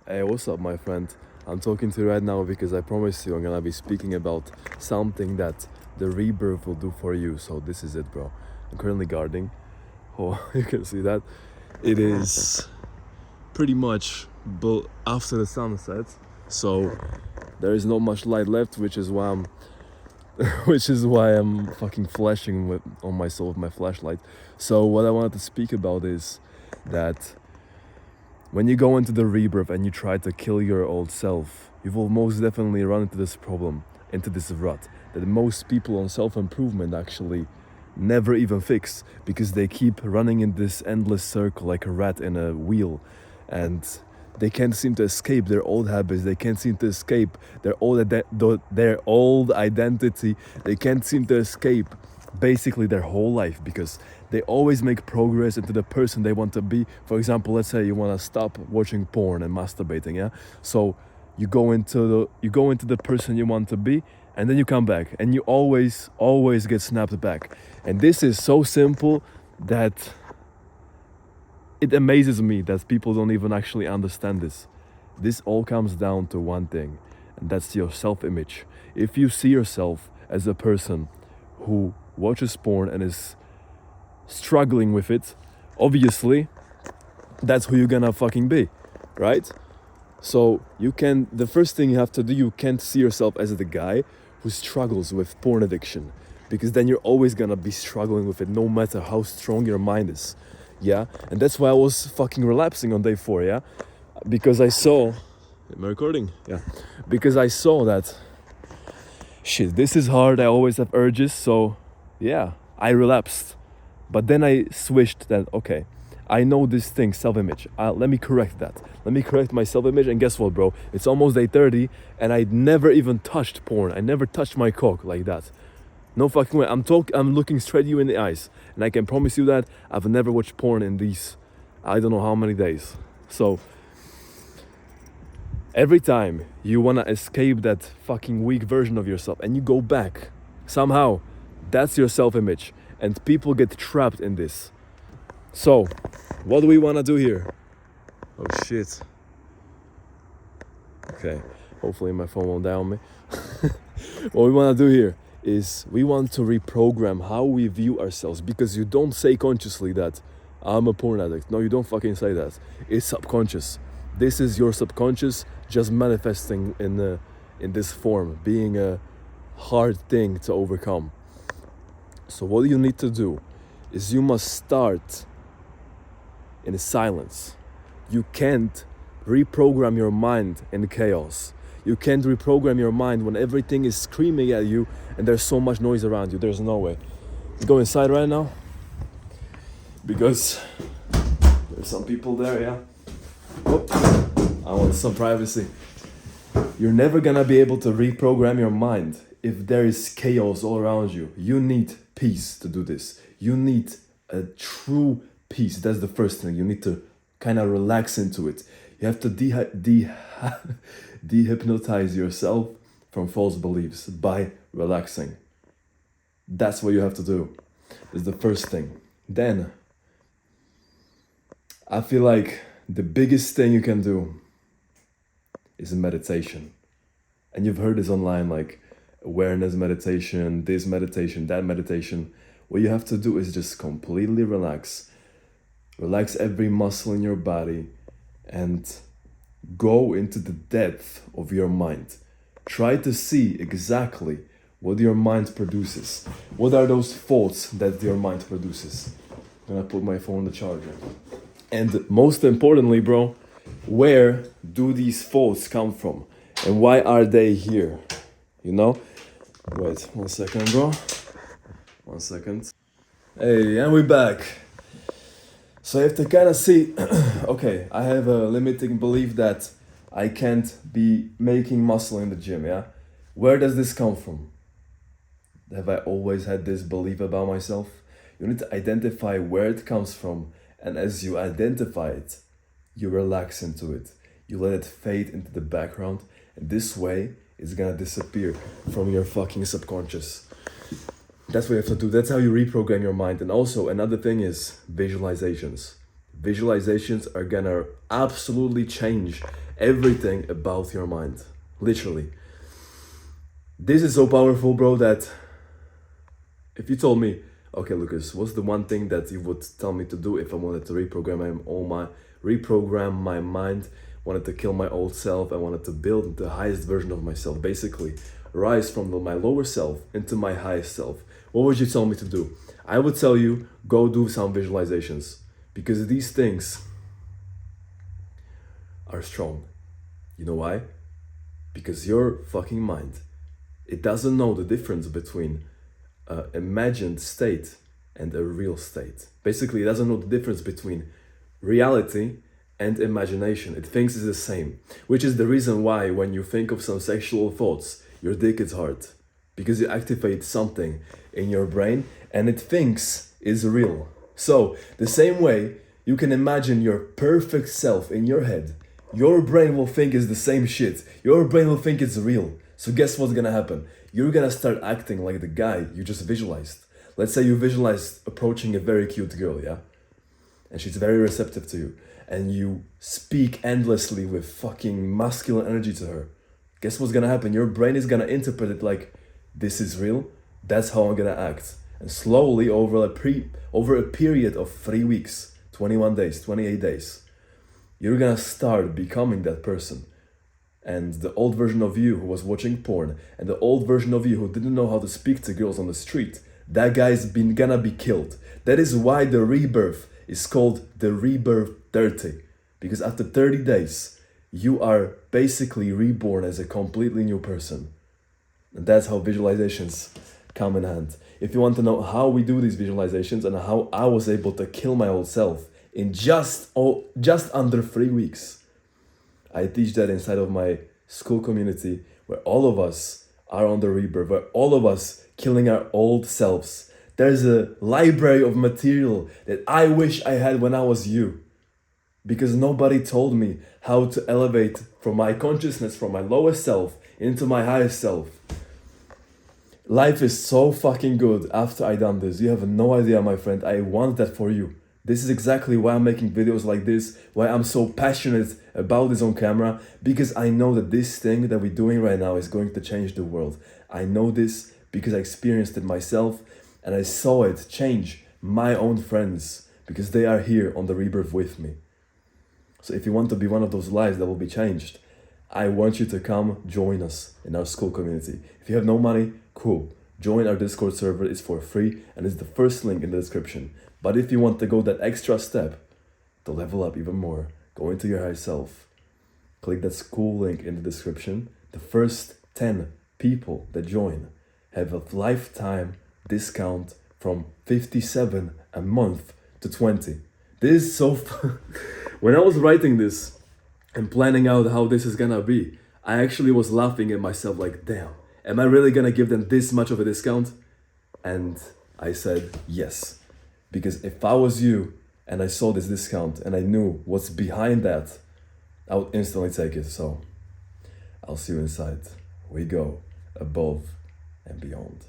Hey, what's up, my friend? I'm talking to you right now because I promise you I'm gonna be speaking about something that the rebirth will do for you. So this is it, bro. I'm currently guarding. Oh, you can see that. It is pretty much after the sunset, so there is not much light left, which is why I'm, which is why I'm fucking flashing on myself with my flashlight. So what I wanted to speak about is that when you go into the rebirth and you try to kill your old self, you will most definitely run into this problem, into this rut that most people on self-improvement actually never even fix because they keep running in this endless circle like a rat in a wheel, and they can't seem to escape their old habits. They can't seem to escape their old identity. They can't seem to escape basically their whole life because they always make progress into the person they want to be. For example, let's say you want to stop watching porn and masturbating, yeah? So you go into the person you want to be, and then you come back and you always get snapped back. And this is so simple that it amazes me that people don't even actually understand this. This all comes down to one thing, and that's your self-image. If you see yourself as a person who watches porn and is struggling with it, obviously that's who you're gonna fucking be, right? So the first thing you have to do, you can't see yourself as the guy who struggles with porn addiction, because then you're always gonna be struggling with it no matter how strong your mind is. Yeah, and that's why I was fucking relapsing on day 4, yeah, because I saw, am I recording? Yeah, because I saw that shit, this is hard, I always have urges, so yeah, I relapsed. But then I switched that, okay, I know this thing, self-image. Let me correct that. Let me correct my self-image, and guess what, bro? It's almost day 30, and I never even touched porn. I never touched my cock like that. No fucking way. I'm looking straight you in the eyes, and I can promise you that I've never watched porn in these, I don't know how many days. So every time you wanna escape that fucking weak version of yourself, and you go back, somehow, that's your self-image, and people get trapped in this. So, what do we want to do here? Oh shit. Okay, hopefully my phone won't die on me. What we want to do here is we want to reprogram how we view ourselves, because you don't say consciously that I'm a porn addict. No, you don't fucking say that. It's subconscious. This is your subconscious just manifesting in this form, being a hard thing to overcome. So what you need to do is you must start in silence. You can't reprogram your mind in chaos. You can't reprogram your mind when everything is screaming at you and there's so much noise around you. There's no way. Let's go inside right now, because there's some people there, yeah? Oh, I want some privacy. You're never gonna be able to reprogram your mind if there is chaos all around you. You need peace to do this. You need a true peace. That's the first thing. You need to kind of relax into it. You have to dehypnotize yourself from false beliefs by relaxing. That's what you have to do. That's the first thing. Then, I feel like the biggest thing you can do is meditation. And you've heard this online, like awareness meditation, this meditation, that meditation. What you have to do is just completely relax. Relax every muscle in your body and go into the depth of your mind. Try to see exactly what your mind produces. What are those thoughts that your mind produces? I'm gonna put my phone on the charger. And most importantly, bro, where do these thoughts come from? And why are they here? You know? Wait, 1 second, bro. 1 second. Hey, and we're back. So you have to kind of see, okay, I have a limiting belief that I can't be making muscle in the gym, yeah? Where does this come from? Have I always had this belief about myself? You need to identify where it comes from, and as you identify it, you relax into it. You let it fade into the background, and this way, it's gonna disappear from your fucking subconscious. That's what you have to do. That's how you reprogram your mind. And also, another thing is visualizations. Visualizations are gonna absolutely change everything about your mind. Literally. This is so powerful, bro, that if you told me, okay, Lucas, what's the one thing that you would tell me to do if I wanted to reprogram my mind, wanted to kill my old self, I wanted to build the highest version of myself, basically rise from my lower self into my highest self. What would you tell me to do? I would tell you, go do some visualizations, because these things are strong. You know why? Because your fucking mind, it doesn't know the difference between an imagined state and a real state. Basically, it doesn't know the difference between reality and imagination. It thinks it's the same, which is the reason why when you think of some sexual thoughts, your dick is hard, because you activate something in your brain and it thinks is real. So the same way you can imagine your perfect self in your head, your brain will think it's the same shit. Your brain will think it's real. So guess what's gonna happen? You're gonna start acting like the guy you just visualized. Let's say you visualized approaching a very cute girl, yeah? And she's very receptive to you. And you speak endlessly with fucking masculine energy to her. Guess what's gonna happen? Your brain is gonna interpret it like, this is real, that's how I'm gonna act. And slowly over a period of 3 weeks, 21 days, 28 days, you're gonna start becoming that person. And the old version of you who was watching porn, and the old version of you who didn't know how to speak to girls on the street, that guy's gonna be killed. That is why the rebirth is called the rebirth 30. Because after 30 days, you are basically reborn as a completely new person. And that's how visualizations come in hand. If you want to know how we do these visualizations and how I was able to kill my old self in just under 3 weeks, I teach that inside of my school community, where all of us are on the rebirth, where all of us killing our old selves. There's a library of material that I wish I had when I was you, because nobody told me how to elevate from my consciousness, from my lowest self into my highest self. Life is so fucking good after I done this. You have no idea, my friend. I want that for you. This is exactly why I'm making videos like this, why I'm so passionate about this on camera, because I know that this thing that we're doing right now is going to change the world. I know this because I experienced it myself, and I saw it change my own friends, because they are here on the rebirth with me. So if you want to be one of those lives that will be changed, I want you to come join us in our school community. If you have no money, cool. Join our Discord server, it's for free, and it's the first link in the description. But if you want to go that extra step to level up even more, go into your higher self, click that school link in the description. The first 10 people that join have a lifetime discount from 57 a month to 20. This is so fun. When I was writing this and planning out how this is gonna be, I actually was laughing at myself like, damn, am I really gonna give them this much of a discount? And I said yes. Because if I was you and I saw this discount and I knew what's behind that, I would instantly take it. So I'll see you inside. We go above and beyond.